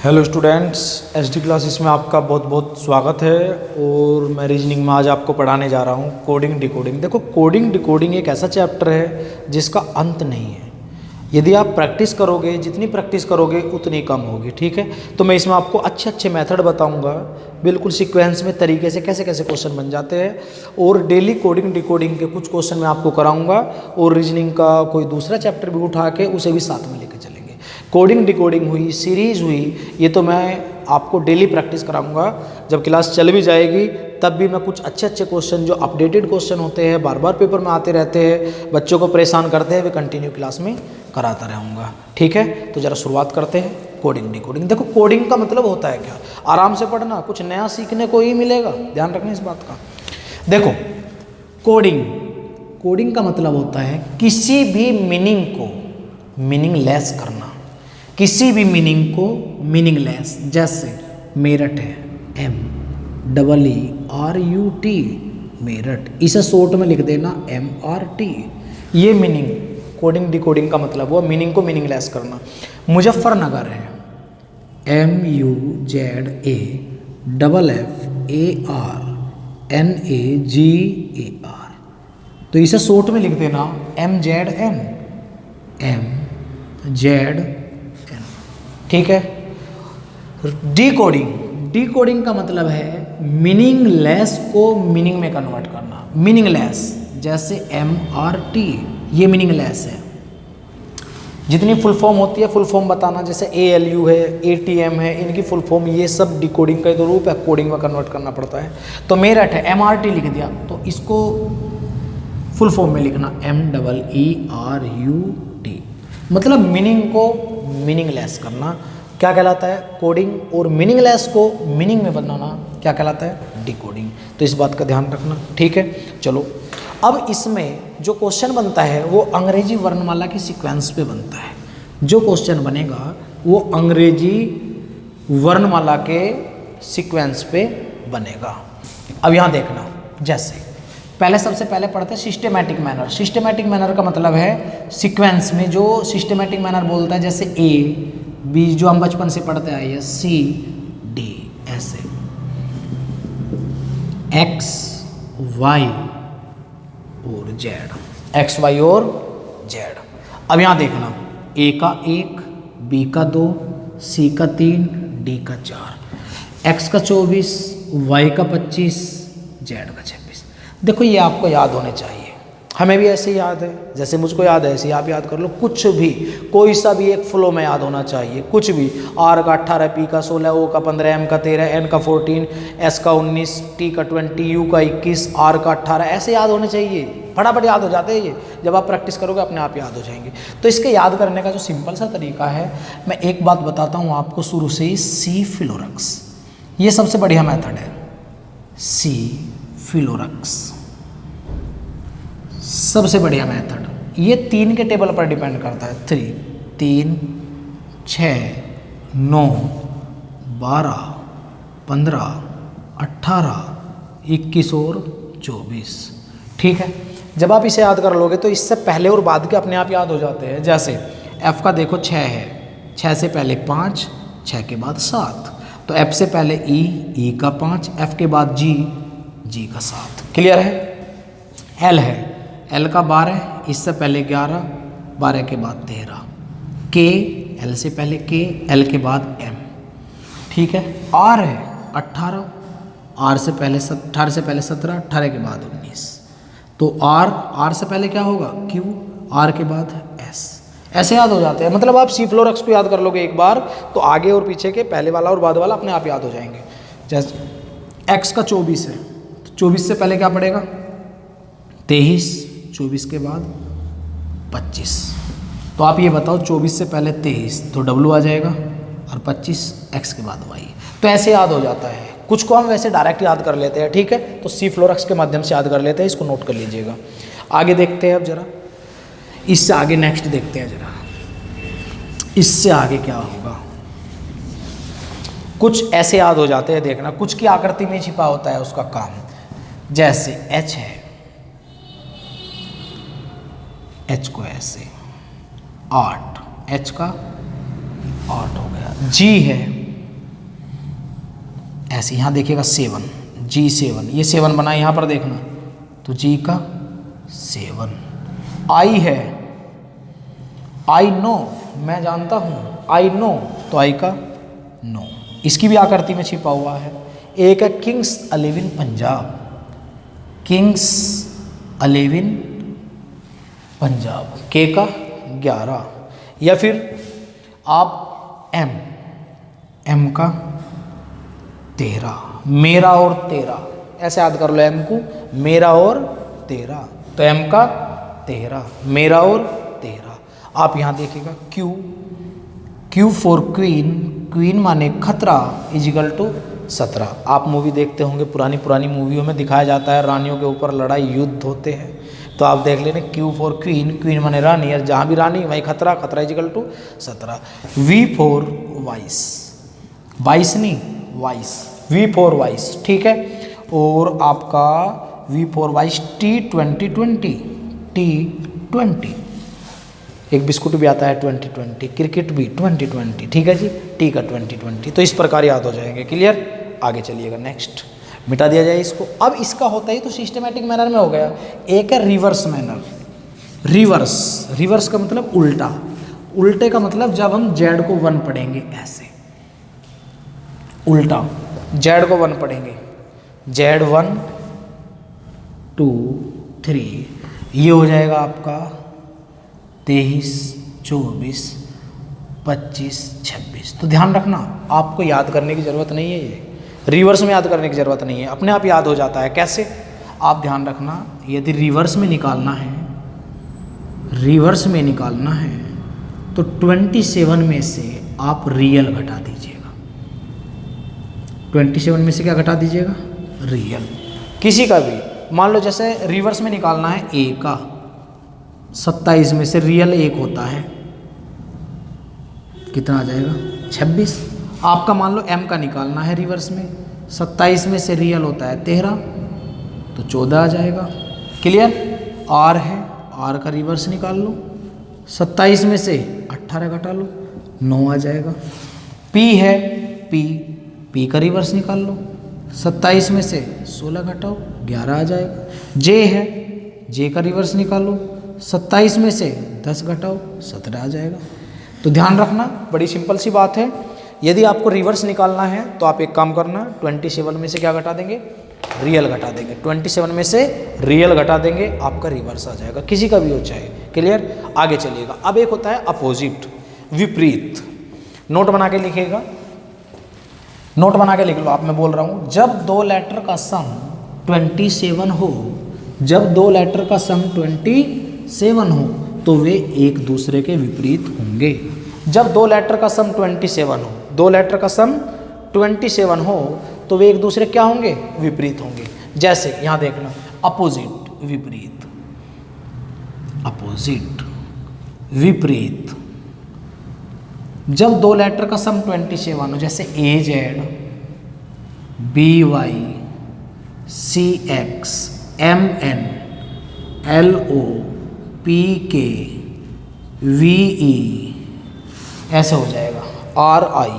Hello students, SD classes में आपका बहुत बहुत स्वागत है। और मैं रीजनिंग में आज आपको पढ़ाने जा रहा हूँ कोडिंग डिकोडिंग। देखो, कोडिंग डिकोडिंग एक ऐसा चैप्टर है जिसका अंत नहीं है। यदि आप प्रैक्टिस करोगे, जितनी प्रैक्टिस करोगे उतनी कम होगी। ठीक है, तो मैं इसमें आपको अच्छे अच्छे मेथड बताऊंगा, बिल्कुल सीक्वेंस में तरीके से कैसे कैसे क्वेश्चन बन जाते हैं। और डेली कोडिंग डिकोडिंग के कुछ क्वेश्चन मैं आपको कराऊंगा और रीजनिंग का कोई दूसरा चैप्टर भी उठा के उसे भी साथ में लेकर चलेंगे। कोडिंग डिकोडिंग हुई, सीरीज हुई, ये तो मैं आपको डेली प्रैक्टिस कराऊंगा। जब क्लास चल भी जाएगी तब भी मैं कुछ अच्छे अच्छे क्वेश्चन जो अपडेटेड क्वेश्चन होते हैं, बार बार पेपर में आते रहते हैं, बच्चों को परेशान करते हैं, वे कंटिन्यू क्लास में कराता रहूँगा। ठीक है, तो ज़रा शुरुआत करते हैं कोडिंग डिकोडिंग। देखो, कोडिंग का मतलब होता है क्या? आराम से पढ़ना, कुछ नया सीखने को ही मिलेगा, ध्यान रखना इस बात का। देखो, कोडिंग का मतलब होता है किसी भी मीनिंग को मीनिंगलेस करना, किसी भी मीनिंग को मीनिंगलेस। जैसे मेरठ है, MERUT, मेरठ, इसे शॉर्ट में लिख देना MRT। ये मीनिंग कोडिंग डिकोडिंग का मतलब हुआ, मीनिंग को मीनिंगलेस करना। मुजफ्फरनगर है, MUZAFFARNAGAR, तो इसे शॉर्ट में लिख देना MZN। ठीक है। डिकोडिंग का मतलब है मीनिंगलेस को मीनिंग में कन्वर्ट करना। मीनिंगलेस, जैसे MRT, ये मीनिंगलेस है। जितनी फुल फॉर्म होती है फुल फॉर्म बताना, जैसे ALU है, ATM है, इनकी फुल फॉर्म, ये सब डिकोडिंग का एक रूप है, कोडिंग में कन्वर्ट करना पड़ता है। तो मेरठ है, MRT लिख दिया, तो इसको फुल फॉर्म में लिखना MEERUT, मतलब मीनिंग को मीनिंगलेस करना क्या कहलाता है? कोडिंग। और मीनिंगलेस को मीनिंग में बनाना क्या कहलाता है? डिकोडिंग। तो इस बात का ध्यान रखना। ठीक है, चलो अब इसमें जो क्वेश्चन बनता है वो अंग्रेजी वर्णमाला की सीक्वेंस पे बनता है। जो क्वेश्चन बनेगा वो अंग्रेजी वर्णमाला के सीक्वेंस पे बनेगा। अब यहाँ देखना, जैसे पहले सबसे पहले पढ़ते हैं सिस्टेमैटिक मैनर। सिस्टेमैटिक मैनर का मतलब है सीक्वेंस में जो सिस्टेमैटिक मैनर बोलता है, जैसे A B, जो हम बचपन से पढ़ते आए हैं, C D, ऐसे X Y और Z, X Y और Z। अब यहाँ देखना, A का 1, B का 2, C का 3, D का 4, X का 24, Y का 25, Z का 26। देखो, ये आपको याद होने चाहिए, हमें भी ऐसे ही याद है, जैसे मुझको याद है ऐसे ही आप याद कर लो। कुछ भी, कोई सा भी एक फ्लो में याद होना चाहिए, कुछ भी। R का 18, P का 16, O का 15, M का 13, N का 14, S का 19, T का 20, U का 21, R का 18, ऐसे याद होने चाहिए। फटाफट याद हो जाते हैं ये, जब आप प्रैक्टिस करोगे अपने आप याद हो जाएंगे। तो इसके याद करने का जो सिंपल सा तरीका है, मैं एक बात बताता हूँ आपको शुरू से ही, C फिलोरक्स, ये सबसे बढ़िया मेथड है। C फिलोरक्स सबसे बढ़िया मेथड। ये 3 के टेबल पर डिपेंड करता है। 3, 6, 9, 12, 15, 18, 21 और 24। ठीक है, जब आप इसे याद कर लोगे तो इससे पहले और बाद के अपने आप याद हो जाते हैं। जैसे F का देखो 6 है, 6 से पहले 5, 6 के बाद 7, तो F से पहले E का 5, F के बाद G का 7। क्लियर है? L है, L का 12, इससे पहले 11, 12 के बाद 13, K, L से पहले K, L के बाद M। ठीक है, R है 18, R से पहले 18 से पहले 17, 18 के बाद 19, तो R से पहले क्या होगा? Q, R के बाद S। ऐसे याद हो जाते हैं। मतलब आप C फ्लोरक्स को याद कर लोगे एक बार तो आगे और पीछे के पहले वाला और बाद वाला अपने आप याद हो जाएंगे। जैसे X का 24 है, तो 24 से पहले क्या पड़ेगा? 23, 24 के बाद 25। तो आप ये बताओ, 24 से पहले 23 तो W आ जाएगा, और 25 X के बाद Y। तो ऐसे याद हो जाता है। कुछ को हम वैसे डायरेक्ट याद कर लेते हैं। ठीक है, तो C फ्लोरक्स के माध्यम से याद कर लेते हैं, इसको नोट कर लीजिएगा। आगे देखते हैं अब जरा, इससे आगे नेक्स्ट देखते हैं जरा, इससे आगे क्या होगा। कुछ ऐसे याद हो जाते हैं, देखना, कुछ की आकृति में छिपा होता है उसका काम। जैसे H है, H को ऐसे 8, H का 8 हो गया। G है, ऐसे यहाँ देखिएगा 7, G7, ये 7 बना यहाँ पर देखना, तो G का 7। I है, I नो, मैं जानता हूँ, I नो, तो I का नो, इसकी भी आकृति में छिपा हुआ है। एक है किंग्स 11 पंजाब, किंग्स 11 पंजाब, के का 11, या फिर आप एम का 13, मेरा और तेरा, ऐसे याद कर लो एम को, मेरा और तेरा, तो एम का 13, मेरा और तेरा। आप यहाँ देखिएगा क्यू फॉर क्वीन, क्वीन माने खतरा, इजिकल टू 17। आप मूवी देखते होंगे, पुरानी मूवियों में दिखाया जाता है रानियों के ऊपर लड़ाई युद्ध होते हैं, तो आप देख लेना क्यू फॉर क्वीन, क्वीन माने रानी, और जहाँ भी रानी वहीं खतरा, खतरा equal to 17। V for vice, vice नहीं वाइस, वी फॉर वाइस, ठीक है। और आपका we for vice T2020, T20, एक बिस्कुट भी आता है 2020, क्रिकेट भी 2020, ठीक है जी, टी का 2020। तो इस प्रकार याद हो जाएंगे, क्लियर। आगे चलिएगा, नेक्स्ट मिटा दिया जाए इसको। अब इसका होता ही तो सिस्टमेटिक मैनर में हो गया। एक है रिवर्स मैनर, रिवर्स का मतलब उल्टा, उल्टे का मतलब जब हम जेड को 1 पढ़ेंगे ऐसे, उल्टा जेड को 1 पढ़ेंगे, जेड 1 2 3, ये हो जाएगा आपका 23 24 25 26। तो ध्यान रखना, आपको याद करने की ज़रूरत नहीं है, ये रिवर्स में याद करने की ज़रूरत नहीं है, अपने आप याद हो जाता है। कैसे, आप ध्यान रखना, यदि रिवर्स में निकालना है, रिवर्स में निकालना है तो 27 में से आप रियल घटा दीजिएगा, 27 में से क्या घटा दीजिएगा, रियल। किसी का भी मान लो जैसे रिवर्स में निकालना है ए का, 27 में से रियल 1 होता है, कितना आ जाएगा 26। आपका मान लो m का निकालना है रिवर्स में, 27 में से रियल होता है 13, तो 14 आ जाएगा, क्लियर। r है, r का रिवर्स निकाल लो, 27 में से 18 घटा लो, 9 आ जाएगा। p है, p का रिवर्स निकाल लो, 27 में से 16 घटाओ, 11 आ जाएगा। j है, j का रिवर्स निकालो, 27 में से 10 घटाओ, 17 आ जाएगा। तो ध्यान रखना, बड़ी सिंपल सी बात है। यदि आपको रिवर्स निकालना है तो आप एक काम करना, 27 में से क्या घटा देंगे, रियल घटा देंगे, 27 में से रियल घटा देंगे, आपका रिवर्स आ जाएगा, किसी का भी हो चाहे, क्लियर। आगे चलिएगा। अब एक होता है अपोजिट, विपरीत। नोट बना के लिखिएगा, नोट बना के लिख लो, आप मैं बोल रहा हूँ, जब 2 लेटर का सम 27 हो, जब 2 लेटर का सम 27 हो तो वे एक दूसरे के विपरीत होंगे। जब 2 लेटर का सम 27 हो, 2 लेटर का सम 27 हो तो वे एक दूसरे क्या होंगे, विपरीत होंगे। जैसे यहाँ देखना, अपोजिट विपरीत, अपोजिट विपरीत। जब 2 लेटर का सम 27 हो, जैसे AZ BY CX MN LO PK VE, ऐसे हो जाएगा RI।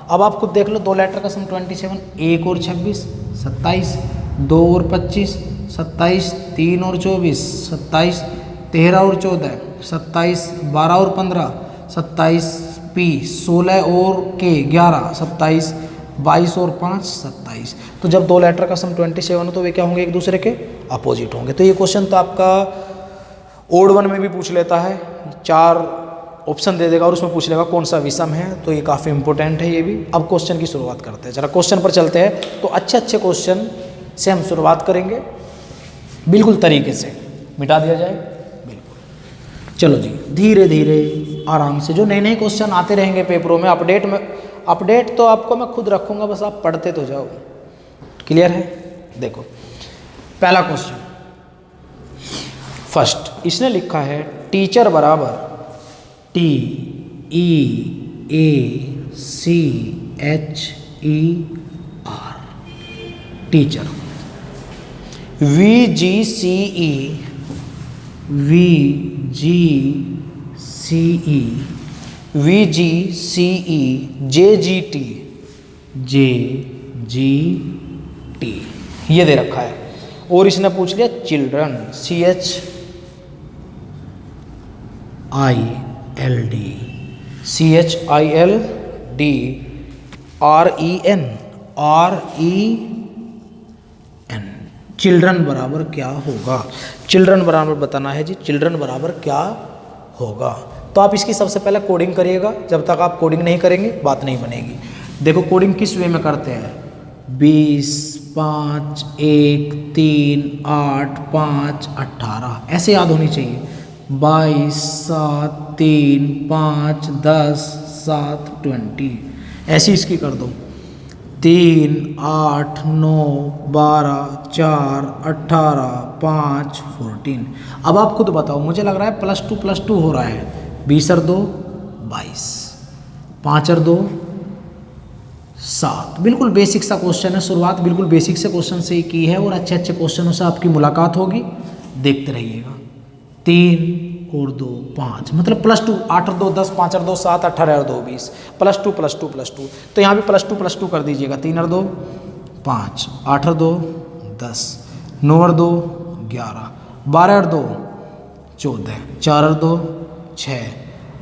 अब आप खुद देख लो, 2 लेटर का सम 27, 1 और 26 27, 2 और 25 27, 3 और 24 27, 13 और 14 27, 12 और 15 27, P 16 और K 11 27, 22 और 5 27। तो जब 2 लेटर का सम 27 हो तो वे क्या होंगे, एक दूसरे के अपोजिट होंगे। तो ये क्वेश्चन तो आपका ओड 1 में भी पूछ लेता है, 4 ऑप्शन दे देगा और उसमें पूछ लेगा कौन सा विषम है, तो ये काफ़ी इंपॉर्टेंट है ये भी। अब क्वेश्चन की शुरुआत करते हैं, जरा क्वेश्चन पर चलते हैं। तो अच्छे अच्छे क्वेश्चन से हम शुरुआत करेंगे, बिल्कुल तरीके से मिटा दिया जाए, बिल्कुल। चलो जी, धीरे धीरे आराम से, जो नए नए क्वेश्चन आते रहेंगे पेपरों में, अपडेट तो आपको मैं खुद रखूँगा, बस आप पढ़ते तो जाओ, क्लियर है। देखो पहला क्वेश्चन, फर्स्ट, इसने लिखा है टीचर बराबर TEACHER, teacher. VGCE JGT G T, ये दे रखा है। और इसने पूछ लिया चिल्ड्रन, CHILD, REN, चिल्ड्रन बराबर क्या होगा? चिल्ड्रन बराबर बताना है जी, चिल्ड्रन बराबर क्या होगा। तो आप इसकी सबसे पहले कोडिंग करिएगा, जब तक आप कोडिंग नहीं करेंगे बात नहीं बनेगी। देखो कोडिंग किस वे में करते हैं, 20, 5, 1, 3, 8, 5, 18 ऐसे याद होनी चाहिए। 22, 7, 3, 5, 10, 7, 20 ऐसी इसकी कर दो। 3, 8, 9, 12, 4, 18, 5, 14। अब आप खुद बताओ, मुझे लग रहा है +2 हो रहा है। 20 और 2 22, 5 और 2 7। बिल्कुल बेसिक सा क्वेश्चन है, शुरुआत बिल्कुल बेसिक से क्वेश्चन से ही की है और अच्छे अच्छे क्वेश्चनों से आपकी मुलाकात होगी, देखते रहिएगा। 3 और 2 5, मतलब +2, 8 और 2 10, 5 और 2 7, 18 और 2 20, +2 तो यहाँ भी +2 कर दीजिएगा। 3 और 2 5, 8 और 2 10, 9 और 2 11, 12 और 2 14, 4 और 2 6,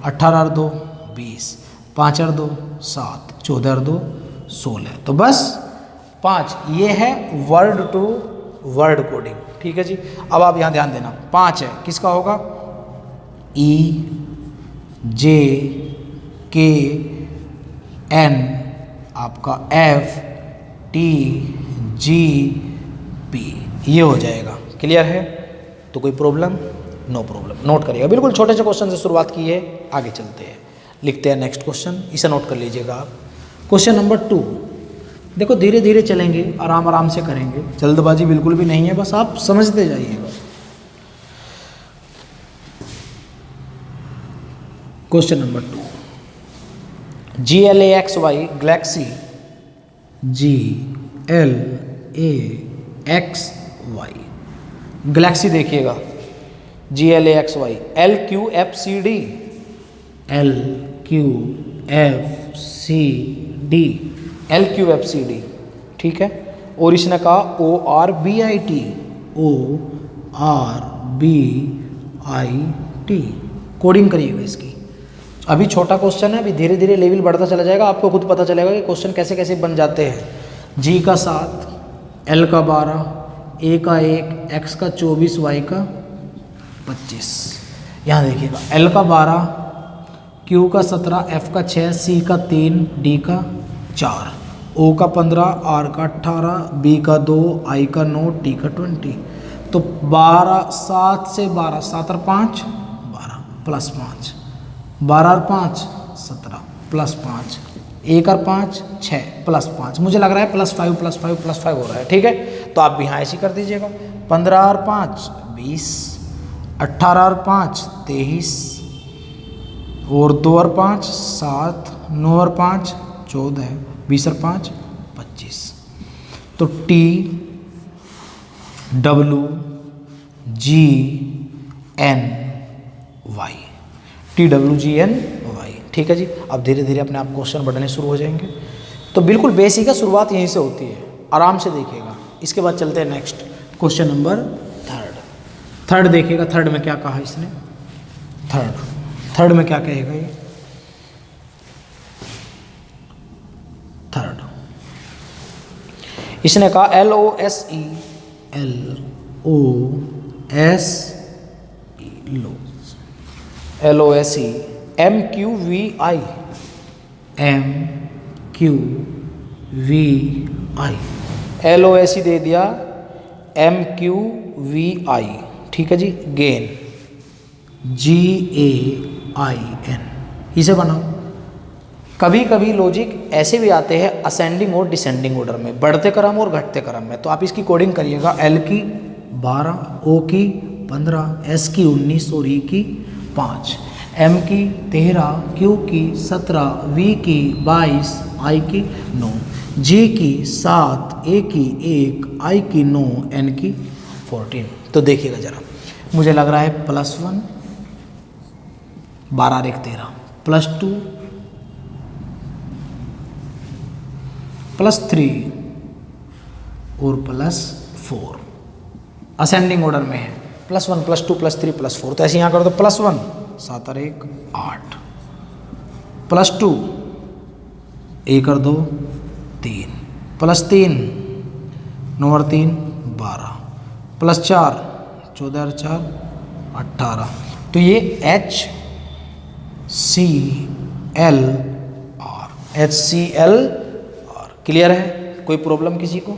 18 और 2 20, 5 और 2 7, 14 और 2 16। तो बस 5, ये है वर्ड टू वर्ड कोडिंग, ठीक है जी। अब आप यहाँ ध्यान देना, 5 है, किसका होगा? EJKN, आपका FTGP, ये हो जाएगा। क्लियर है? तो कोई प्रॉब्लम? No problem. नोट करिएगा, बिल्कुल छोटे से क्वेश्चन से शुरुआत की है, आगे चलते हैं, लिखते हैं नेक्स्ट क्वेश्चन। इसे नोट कर लीजिएगा आप। क्वेश्चन नंबर 2, देखो धीरे धीरे चलेंगे, आराम आराम से करेंगे, जल्दबाजी बिल्कुल भी नहीं है, बस आप समझते जाइएगा। Question number 2, GLAXY Galaxy, GLAXY Galaxy देखिएगा, GLAXY, LQFCD, LQFCD, ठीक है। और इसने कहा ORBIT, कोडिंग करिएगा इसकी। अभी छोटा क्वेश्चन है, अभी धीरे धीरे लेवल बढ़ता चला जाएगा, आपको खुद पता चलेगा कि क्वेश्चन कैसे कैसे बन जाते हैं। G का 7, L का 12, A का 1, X का 24, Y का 25। यहाँ देखिएगा, L का 12, Q का 17, F का 6, C का 3, D का 4, O का 15, R का 18, B का 2, I का 9, T का 20। तो 12 7 से 12, 7 और 5 12 प्लस 5, 12 और 5 17 प्लस 5, 1 और 5 6 प्लस 5। मुझे लग रहा है +5 हो रहा है, ठीक है। तो आप भी यहाँ ऐसे कर दीजिएगा। 15 और 5 20, 18 और 5 23, और 2 और 5 7, 9 और 5 14, 20 और 5 25। तो TWGNY, ठीक है जी। अब धीरे धीरे अपने आप क्वेश्चन बढ़ने शुरू हो जाएंगे। तो बिल्कुल बेसिक है, शुरुआत यहीं से होती है, आराम से देखिएगा। इसके बाद चलते हैं नेक्स्ट क्वेश्चन नंबर 3। देखिएगा, थर्ड में क्या कहा इसने। थर्ड में क्या कहेगा ये? थर्ड इसने कहा LOSE MQVI LOSE दे दिया, MQVI, ठीक है जी। गेन GAIN, इसे बनाओ। कभी कभी लॉजिक ऐसे भी आते हैं असेंडिंग और डिसेंडिंग ऑर्डर में, बढ़ते क्रम और घटते क्रम में। तो आप इसकी कोडिंग करिएगा। L की 12, O की 15, S की 19 और E की 5, M की 13, Q की 17, V की 22, I की 9, G की 7, A की 1, I की 9, N की 14। तो देखिएगा जरा, मुझे लग रहा है +1 12 और 1 13, +2 +3 और +4 असेंडिंग ऑर्डर में है, +1 +2 +3 +4। तो ऐसे यहाँ कर दो +1 7 और 1 8, +2 ये कर दो 3, +3 9 और 3 12, +4 14 और 4 18। तो ये HCl क्लियर है? कोई प्रॉब्लम किसी को?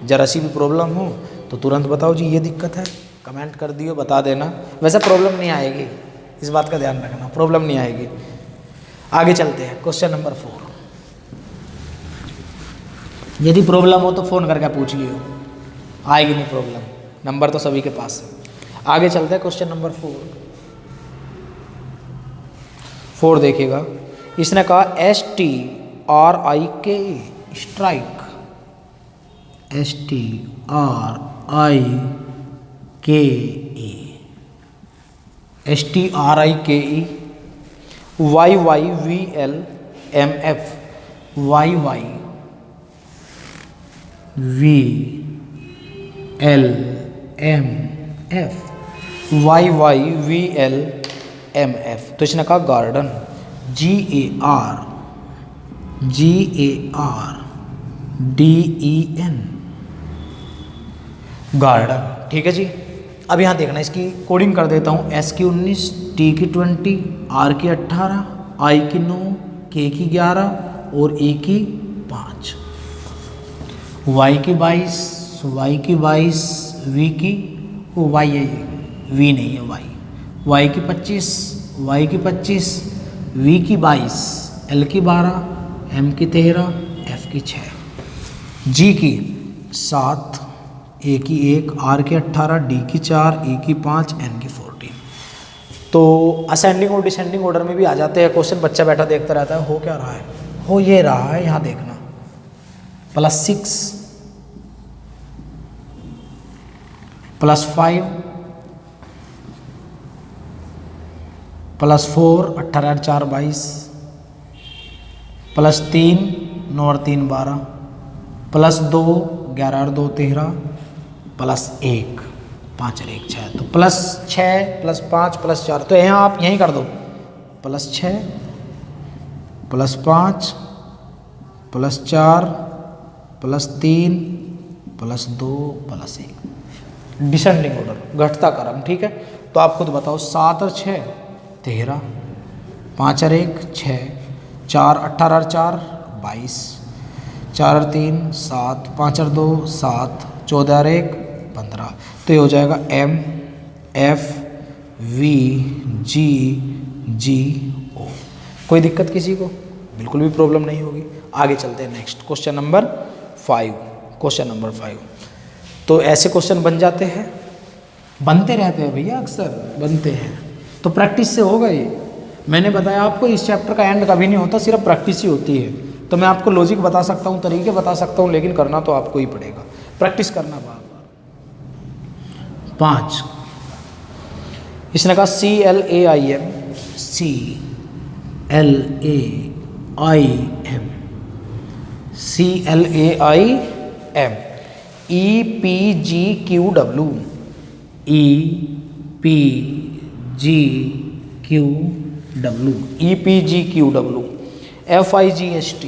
जरा सी भी प्रॉब्लम हो तो तुरंत बताओ जी ये दिक्कत है, कमेंट कर दियो, बता देना। वैसे प्रॉब्लम नहीं आएगी, इस बात का ध्यान रखना, प्रॉब्लम नहीं आएगी। आगे चलते हैं, क्वेश्चन नंबर 4। यदि प्रॉब्लम हो तो फ़ोन करके पूछ लियो, आएगी नहीं प्रॉब्लम, नंबर तो सभी के पास है। आगे चलते हैं, क्वेश्चन नंबर 4 देखिएगा। इसने कहा STRIK strike, STRIKE YYVLMF YYVLMF। तो इसने कहा गार्डन, GARDEN गार्डन। ठीक है जी। अब यहाँ देखना, इसकी कोडिंग कर देता हूँ। S की 19, T की 20, R की 18, I की 9, K की 11 और E की 5, Y की 22, Y की 22, V की Y है, V नहीं है Y की 25, Y की 25, V की 22, L की 12, M की 13, F की 6, G की 7, A की 1, R की 18, D की 4, E की 5, N की 14। तो असेंडिंग और डिसेंडिंग ऑर्डर में भी आ जाते हैं क्वेश्चन। बच्चा बैठा देखता रहता है, हो क्या रहा है, हो ये रहा है, यहाँ देखना +6 +5 +4 18 और 4 22, +3 9 और 3 12, +2 11 और 2 13, +1 5 और 1 6। तो +6 +5 +4, तो यहाँ आप यहीं कर दो, +6 +5 +4 +3 +2 +1 डिसेंडिंग ऑर्डर, घटता क्रम। ठीक है, तो आप खुद बताओ, 7 और 6 13, 5 और 1 6, 4 18 और 4 22, 4 और 3 7, 5 और 2 7, 14 और 1 15। तो ये हो जाएगा M F V G G O। कोई दिक्कत किसी को? बिल्कुल भी प्रॉब्लम नहीं होगी। आगे चलते हैं next, question number 5। Question number 5, तो ऐसे क्वेश्चन बन जाते हैं, बनते रहते हैं भैया, अक्सर बनते हैं, तो प्रैक्टिस से होगा ये। मैंने बताया आपको, इस चैप्टर का एंड कभी नहीं होता, सिर्फ प्रैक्टिस ही होती है। तो मैं आपको लॉजिक बता सकता हूँ, तरीके बता सकता हूँ, लेकिन करना तो आपको ही पड़ेगा, प्रैक्टिस करना बार बार। 5, इसने कहा CLAIM EPGQW FIGHT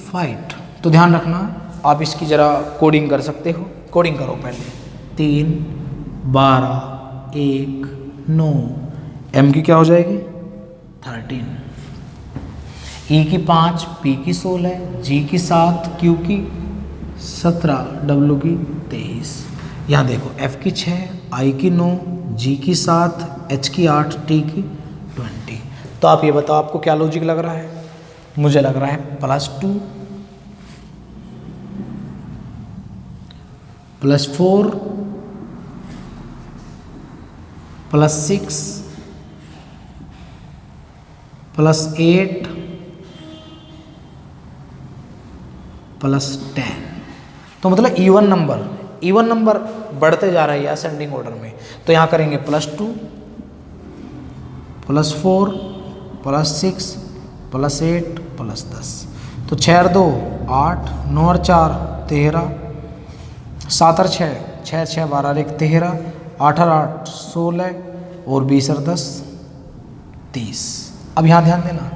फाइट। तो ध्यान रखना, आप इसकी ज़रा कोडिंग कर सकते हो। कोडिंग करो पहले, 3 12 1 9, M की क्या हो जाएगी 13, E की 5, P की 16, G की 7, Q की 17, W की 23। यहाँ देखो, F की 6, I की 9, G की 7, H की 8, T की 20। तो आप ये बताओ, आपको क्या लॉजिक लग रहा है? मुझे लग रहा है +2 +4 +6 +8 +10। तो मतलब इवन नंबर बढ़ते जा रहा है असेंडिंग ऑर्डर में। तो यहाँ करेंगे +2 +4 +6 +8 +10। तो 6 और 2 8, 9 और 4 13, 7 और 6 6 6 12 और 1 13, 8 और 8 16 और 20 और 10 30। अब यहाँ ध्यान देना,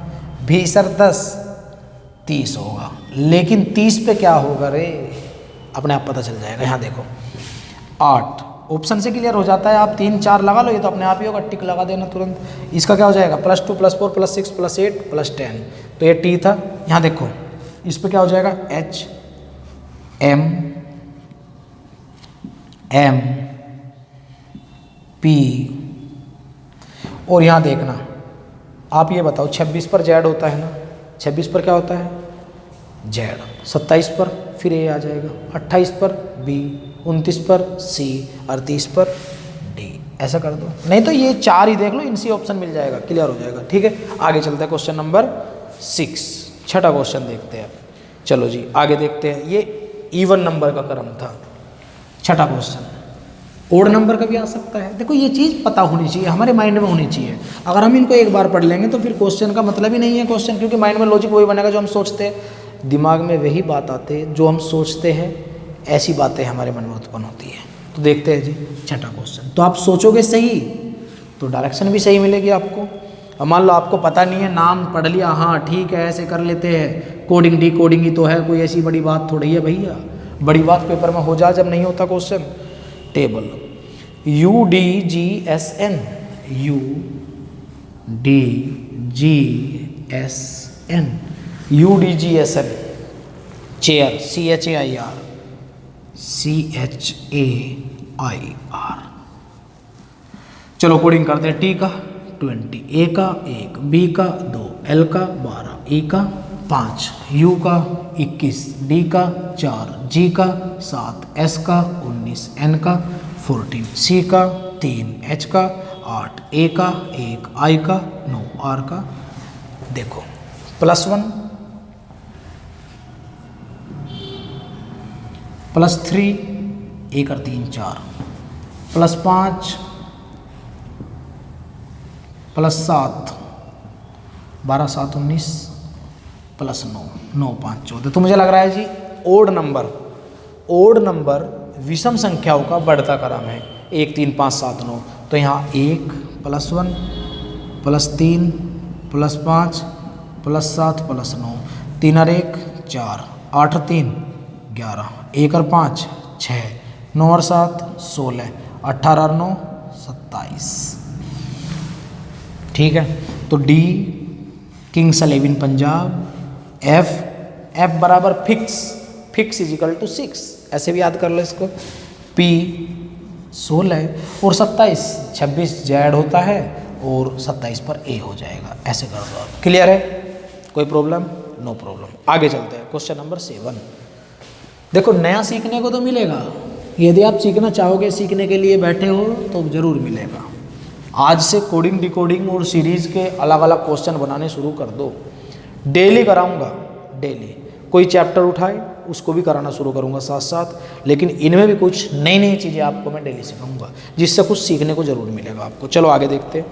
20 और 10 30 होगा, लेकिन 30 पे क्या होगा रे, अपने आप पता चल जाएगा। यहाँ देखो 8 ऑप्शन से क्लियर हो जाता है, आप 3 4 लगा लो, ये तो अपने आप ही होगा, टिक लगा देना तुरंत। इसका क्या हो जाएगा +2 +4 +6 +8 +10, तो ये टी था। यहाँ देखो इस पे क्या हो जाएगा H M M P, और यहाँ देखना आप ये बताओ 26 पर Z होता है ना, 26 पर क्या होता है Z, 27 पर फिर A आ जाएगा, 28 पर B, 29 पर C, 38 पर D। ऐसा कर दो, नहीं तो ये 4 ही देख लो, इनसे ऑप्शन मिल जाएगा, क्लियर हो जाएगा। ठीक है, आगे चलते हैं क्वेश्चन नंबर 6, छठा क्वेश्चन देखते हैं। चलो जी आगे देखते हैं, ये इवन नंबर का क्रम था। छठा क्वेश्चन, ओड नंबर का भी आ सकता है। देखो ये चीज़ पता होनी चाहिए, हमारे माइंड में होनी चाहिए। अगर हम इनको एक बार पढ़ लेंगे तो फिर क्वेश्चन का मतलब ही नहीं है क्वेश्चन, क्योंकि माइंड में लॉजिक वही बनेगा जो हम सोचते हैं, दिमाग में वही बात आते हैं जो हम सोचते हैं, ऐसी बातें हमारे मन में उत्पन्न होती है। तो देखते हैं जी छठा क्वेश्चन। तो आप सोचोगे सही तो डायरेक्शन भी सही मिलेगी आपको। अब मान लो आपको पता नहीं है, नाम पढ़ लिया, हाँ ठीक है ऐसे कर लेते हैं, कोडिंग डी कोडिंग ही तो है, कोई ऐसी बड़ी बात थोड़ी है भैया। बड़ी बात पेपर में हो जा जब नहीं होता question. Table UDGSN, UDGSN, UDGSN, chair CHAIR, CHAIR। चलो कोडिंग करते हैं। टी का 20, ए का 1, बी का 2, एल का 12, ई का 5, यू का 21, डी का 4, जी का 7, एस का 19, एन का 14, सी का 3, एच का 8, ए का 1, आई का 9, आर का देखो +1 +3, 1 और 3 4, +5 +7, 12 7 19, +9 9 5 14। तो मुझे लग रहा है जी ओड नंबर विषम संख्याओं का बढ़ता क्रम है, 1 3 5 7 9। तो यहाँ 1 +1 +3 +5 +7 +9, 3 और 1 4, 8 और 3 11, 1 और 5 6, 9 और 7 16, 18 और 9 27। ठीक है, तो डी किंग्स 11 पंजाब, एफ बराबर फिक्स = 6, ऐसे भी याद कर लो इसको। पी 16 और 27 26 जेड होता है और 27 पर ए हो जाएगा, ऐसे कर दो आप। क्लियर है, कोई प्रॉब्लम? No problem. आगे चलते हैं क्वेश्चन नंबर 7। देखो नया सीखने को तो मिलेगा, यदि आप सीखना चाहोगे, सीखने के लिए बैठे हो तो ज़रूर मिलेगा। आज से कोडिंग डिकोडिंग और सीरीज़ के अलग अलग क्वेश्चन बनाने शुरू कर दो। डेली कराऊंगा, डेली कोई चैप्टर उठाए उसको भी कराना शुरू करूंगा साथ साथ, लेकिन इनमें भी कुछ नई नई चीज़ें आपको मैं डेली सिखाऊंगा, जिससे कुछ सीखने को ज़रूर मिलेगा आपको। चलो आगे देखते हैं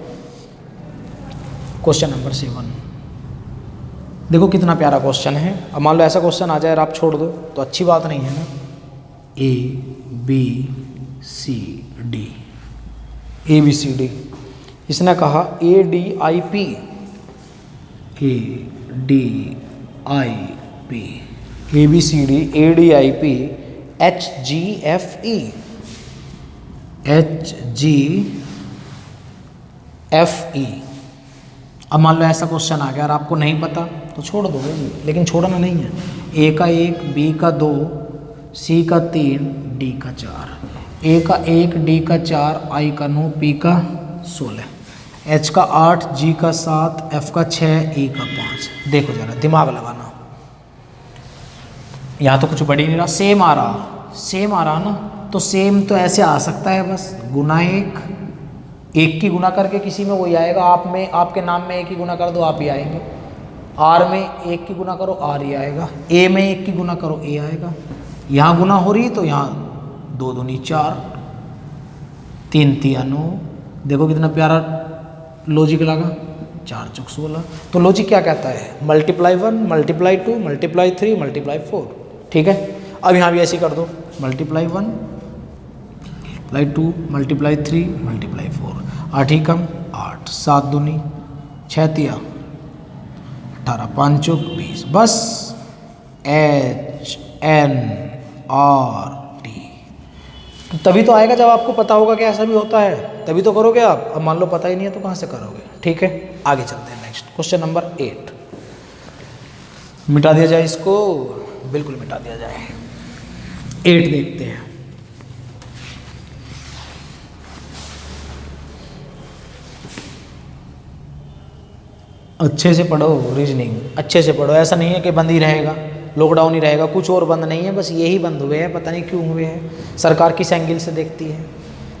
क्वेश्चन नंबर 7। देखो कितना प्यारा क्वेश्चन है। अब मान लो ऐसा क्वेश्चन आ जाए और आप छोड़ दो तो अच्छी बात नहीं है ना। ABCD, इसने कहा ADIP, ABCD ADIP HGFE, अब मान लो ऐसा क्वेश्चन आ गया और आपको नहीं पता तो छोड़ दो, लेकिन छोड़ना नहीं है। ए का 1, बी का 2, सी का 3, डी का 4, ए का 1, डी का 4, आई का 9, पी का 16, एच का 8, जी का 7, एफ का 6, ई का 5। देखो जरा दिमाग लगाना, यहाँ तो कुछ बढ़ ही नहीं रहा, सेम आ रहा ना। तो सेम तो ऐसे आ सकता है बस, गुना 1 की गुना करके किसी में वही आएगा। आप में, आपके नाम में 1 की गुना कर दो आप ही आएंगे। आर में 1 की गुना करो आर ही आएगा। ए में 1 की गुना करो ए आएगा। यहाँ गुना हो रही तो यहाँ 2 दूनी 4, 3 3 9। देखो कितना प्यारा लॉजिक लगा। 4 चौक 16। तो लॉजिक क्या कहता है, मल्टीप्लाई 1, मल्टीप्लाई 2, मल्टीप्लाई 3, मल्टीप्लाई 4। ठीक है, अब यहाँ भी ऐसे ही कर दो, मल्टीप्लाई 1, मल्टीप्लाई 2, मल्टीप्लाई 3, मल्टीप्लाई 4। 8 ही कम 8, 7 दूनी 6 तिया 18, 5 चौक 20। बस HNRT। तो तभी तो आएगा जब आपको पता होगा कि ऐसा भी होता है, तभी तो करोगे आप। अब मान लो पता ही नहीं है तो कहाँ से करोगे। ठीक है, आगे चलते हैं नेक्स्ट क्वेश्चन नंबर 8। मिटा दिया जाए इसको, बिल्कुल मिटा दिया जाए। 8 देखते हैं। अच्छे से पढ़ो रीजनिंग, अच्छे से पढ़ो। ऐसा नहीं है कि बंद ही रहेगा, लॉकडाउन ही रहेगा, कुछ और बंद नहीं है, बस यही बंद हुए हैं। पता नहीं क्यों हुए हैं, सरकार किस एंगल से देखती है।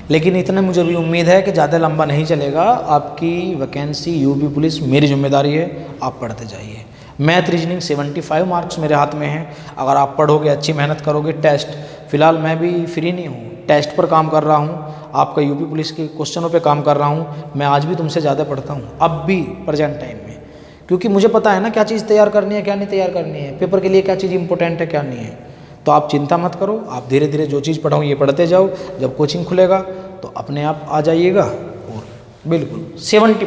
लेकिन इतने मुझे भी उम्मीद है कि ज़्यादा लंबा नहीं चलेगा। आपकी वैकेंसी यूपी पुलिस मेरी जिम्मेदारी है, आप पढ़ते जाइए। मैथ रीजनिंग 75 मार्क्स मेरे हाथ में हैं। अगर आप पढ़ोगे, अच्छी मेहनत करोगे, टेस्ट, फिलहाल मैं भी फ्री नहीं हूँ, टेस्ट पर काम कर रहा हूँ, आपका यूपी पुलिस के क्वेश्चनों पे काम कर रहा हूँ। मैं आज भी तुमसे ज़्यादा पढ़ता हूँ, अब भी प्रेजेंट टाइम में, क्योंकि मुझे पता है ना क्या चीज़ तैयार करनी है, क्या नहीं तैयार करनी है, पेपर के लिए क्या चीज़ इंपॉर्टेंट है, क्या नहीं है। तो आप चिंता मत करो, आप धीरे धीरे जो चीज़ पढ़ाऊँ ये पढ़ते जाओ। जब कोचिंग खुलेगा तो अपने आप आ जाइएगा। और बिल्कुल 70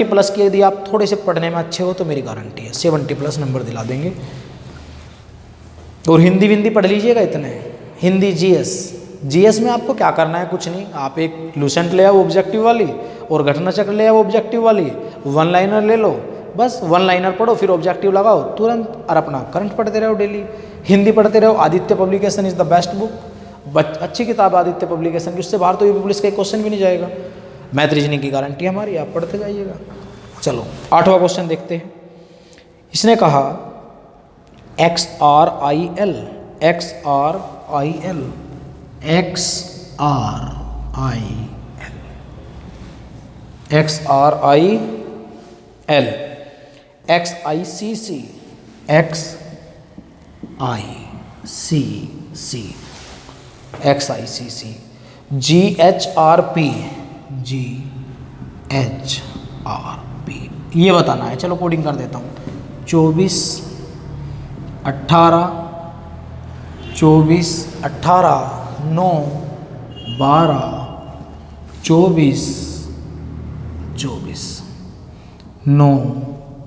प्लस के यदि आप थोड़े से पढ़ने में अच्छे हो तो मेरी गारंटी है 70 प्लस नंबर दिला देंगे। और हिंदी पढ़ लीजिएगा इतने। हिंदी जीएस में आपको क्या करना है, कुछ नहीं। आप एक लूसेंट ले आओ ऑब्जेक्टिव वाली, और घटना चक्र ले आओ ऑब्जेक्टिव वाली, 1 लाइनर ले लो, बस 1 लाइनर पढ़ो, फिर ऑब्जेक्टिव लगाओ तुरंत, और अपना करंट पढ़ते रहो डेली। हिंदी पढ़ते रहो। Aditya publication is the best book, अच्छी किताब आदित्य पब्लिकेशन की, उससे बाहर तो यूपी पुलिस का एक क्वेश्चन भी नहीं जाएगा। मैथ रीजनिंग की गारंटी हमारी, आप पढ़ते जाइएगा। चलो 8वां क्वेश्चन देखते हैं। इसने कहा XRIL, XRIL, XICC, GHRP, ये बताना है। चलो कोडिंग कर देता हूँ। 24 18 9 12 24 9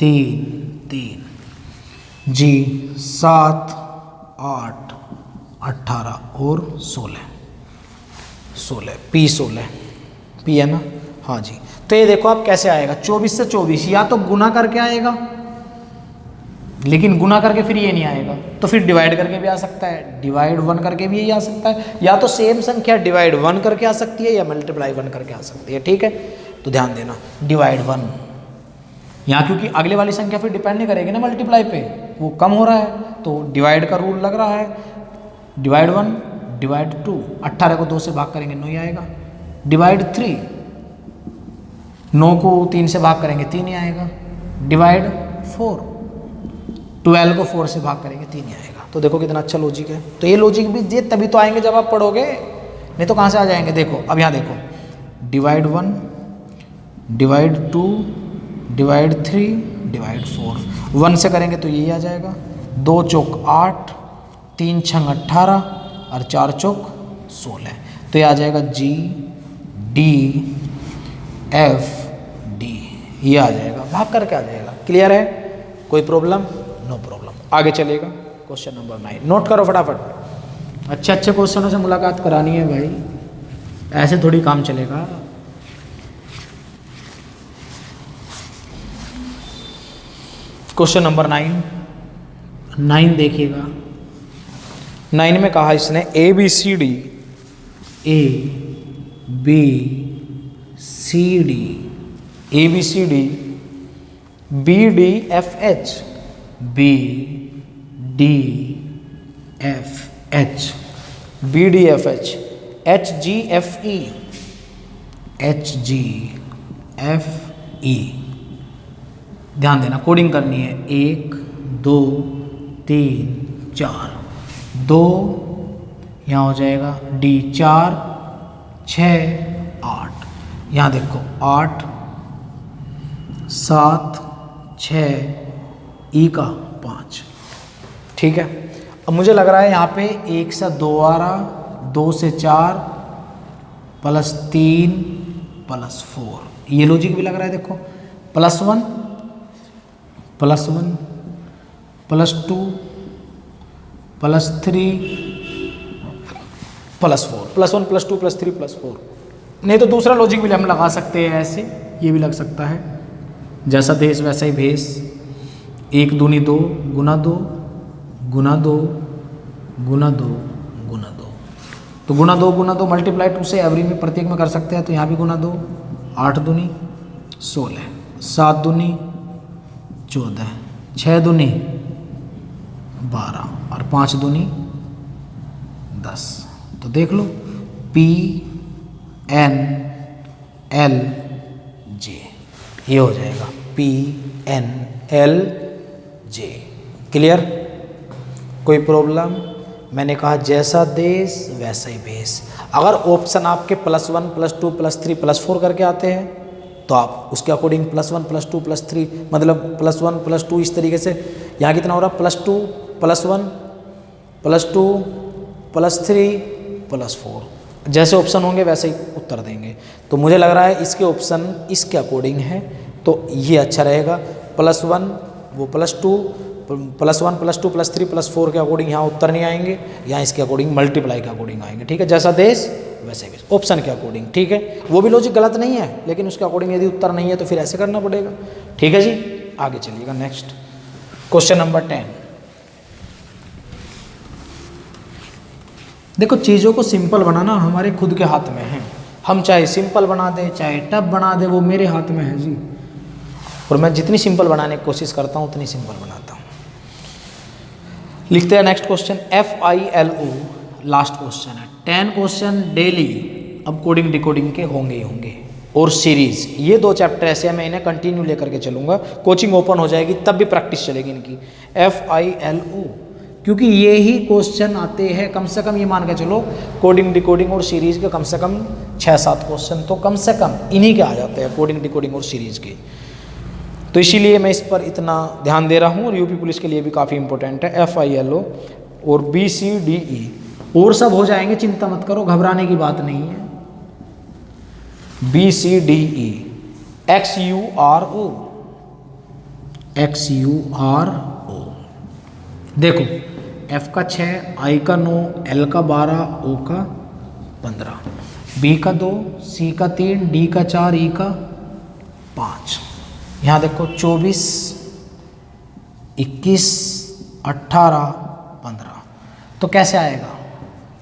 3 3 G 7 8 18 और 16 P है ना, हाँ जी। तो ये देखो आप कैसे आएगा, 24 से 24 या तो गुना करके आएगा, लेकिन गुना करके फिर ये नहीं आएगा, तो फिर डिवाइड करके भी आ सकता है, डिवाइड 1 करके भी यही आ सकता है, या तो सेम संख्या डिवाइड 1 करके आ सकती है या मल्टीप्लाई 1 करके आ सकती है। ठीक है, तो ध्यान देना, डिवाइड 1 यहाँ, क्योंकि अगले वाली संख्या फिर डिपेंड नहीं करेगी ना मल्टीप्लाई पे, वो कम हो रहा है तो डिवाइड का रूल लग रहा है। डिवाइड 1, डिवाइड 2, 18 को 2 से भाग करेंगे 9 ही आएगा। डिवाइड 3, 9 को 3 से भाग करेंगे 3 ही आएगा। डिवाइड 4, 12 को 4 से भाग करेंगे 3 ही आएगा। तो देखो कितना अच्छा लॉजिक है। तो ये लॉजिक भी ये तभी तो आएंगे जब आप पढ़ोगे, नहीं तो कहाँ से आ जाएंगे। देखो अब यहाँ देखो, डिवाइड 1, डिवाइड 2, डिवाइड 3, डिवाइड 4, 1 से करेंगे तो यही आ जाएगा। 2 चौक 8, 3 छंग 18 और 4 चौक 16। तो ये आ जाएगा G D F D, ये आ जाएगा, भाग करके आ जाएगा। क्लियर है, कोई प्रॉब्लम? No problem. आगे चलेगा क्वेश्चन नंबर 9, नोट करो फटाफट। अच्छे क्वेश्चनों से मुलाकात करानी है भाई, ऐसे थोड़ी काम चलेगा। क्वेश्चन नंबर 9 देखिएगा। 9 में कहा इसने ABCD, BDFH, HGFE, ध्यान देना, कोडिंग करनी है। 1 2 3 4, 2 यहाँ हो जाएगा, D 4 6 8, यहाँ देखो 8 7 6 ई का 5। ठीक है, अब मुझे लग रहा है यहाँ पे 1 से 2 आ रहा, 2 से 4 प्लस 3 प्लस 4, ये लॉजिक भी लग रहा है। देखो +1 +1 +2 +3 +4, +1 +2 +3 +4। नहीं तो दूसरा लॉजिक भी हम लगा सकते हैं ऐसे, ये भी लग सकता है, जैसा देश वैसा ही भेष। 1 दूनी 2 गुना 2 गुना 2 गुना 2 गुना 2, तो गुना 2 गुना 2 मल्टीप्लाई 2 से एवरी में प्रत्येक में कर सकते हैं, तो यहाँ भी गुना 2, 8 दूनी 16, 7 दूनी 14, 6 दूनी 12 और 5 दूनी 10। तो देख लो PNLJ, ये हो जाएगा PNLJ। क्लियर? कोई प्रॉब्लम? मैंने कहा जैसा देश वैसा ही भेष। अगर ऑप्शन आपके +1 +2 +3 +4 करके आते हैं तो आप उसके अकॉर्डिंग +1 +2 +3, मतलब +1 +2 इस तरीके से। यहाँ कितना हो रहा? +2 +1 +2 +3 +4, जैसे ऑप्शन होंगे वैसे ही उत्तर देंगे। तो मुझे लग रहा है इसके ऑप्शन इसके अकॉर्डिंग है, तो ये अच्छा रहेगा। +1 वो +2 +1 +2 +3 +4 के अकॉर्डिंग यहाँ उत्तर नहीं आएंगे, यहाँ इसके अकॉर्डिंग मल्टीप्लाई के अकॉर्डिंग आएंगे। ठीक है, जैसा देश वैसे भी ऑप्शन के अकॉर्डिंग। ठीक है, वो भी लॉजिक गलत नहीं है, लेकिन उसके अकॉर्डिंग यदि उत्तर नहीं है तो फिर ऐसे करना पड़ेगा। ठीक है जी, आगे चलिएगा। Next question number 10। देखो चीज़ों को सिंपल बनाना हमारे खुद के हाथ में है। हम चाहे सिंपल बना दें चाहे टफ बना दें, वो मेरे हाथ में है जी। और मैं जितनी सिंपल बनाने की कोशिश करता हूँ उतनी सिंपल बनाता हूँ। लिखते हैं next question, FILO last question है। 10 क्वेश्चन डेली अब कोडिंग डिकोडिंग के होंगे ही होंगे, और सीरीज ये 2 चैप्टर ऐसे मैं इन्हें कंटिन्यू लेकर के चलूँगा। कोचिंग ओपन हो जाएगी तब भी प्रैक्टिस चलेगी इनकी। FILO, क्योंकि ये ही क्वेश्चन आते हैं, कम से कम ये मान के चलो कोडिंग डिकोडिंग और सीरीज के कम से कम 6-7 क्वेश्चन तो कम से कम इन्हीं के आ जाते हैं, कोडिंग डिकोडिंग और सीरीज के। तो इसीलिए मैं इस पर इतना ध्यान दे रहा हूँ, और यूपी पुलिस के लिए भी काफ़ी इंपॉर्टेंट है FILO और BCDE। और सब हो जाएंगे, चिंता मत करो, घबराने की बात नहीं है। BCDE XURO। देखो F का 6, I का 9, L का 12, O का 15, B का 2, C का 3, D का 4, E का 5। यहाँ देखो 24 21 18 15, तो कैसे आएगा?